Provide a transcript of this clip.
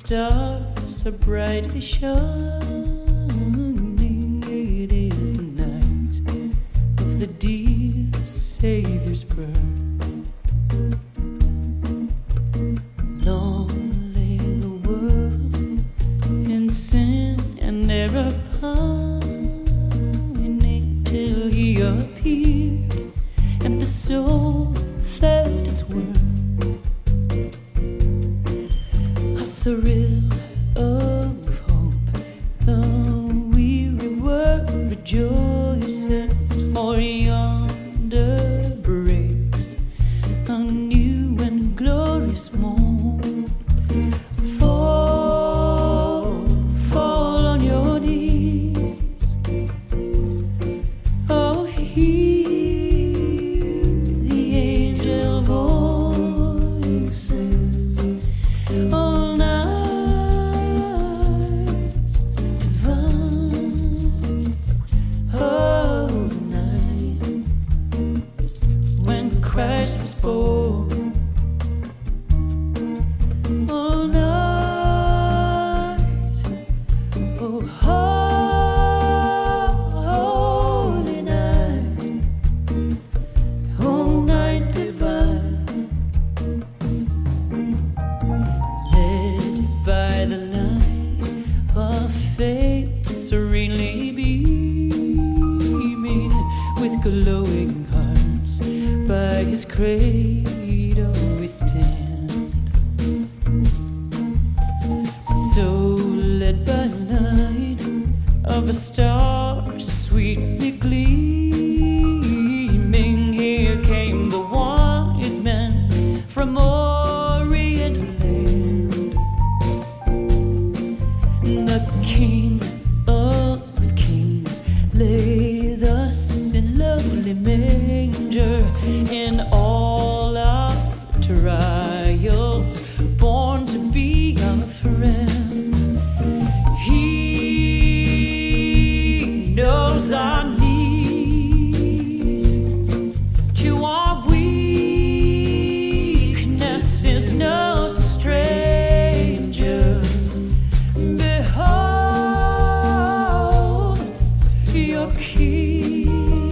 stars are brightly shining. It is the night of the dear Savior's birth. Long lay the world in sin and error pining, till he appeared and the soul felt its worth. A thrill of hope, the weary world rejoices, for yonder breaks a new and glorious morn. Fall on your knees, oh, hear the angel voices. All night divine, all night when Christ was born. All night, oh, holy night, all night divine. Led by the light of faith, serenely beaming, with glowing hearts by his cradle we stand. So led by light of a star sweetly gleaming, here came the wise men from Orient land. The King of Kings lay thus in lowly manger, in all our trials, born to be our friend. He knows our need, to our weakness is no stranger. Behold your King.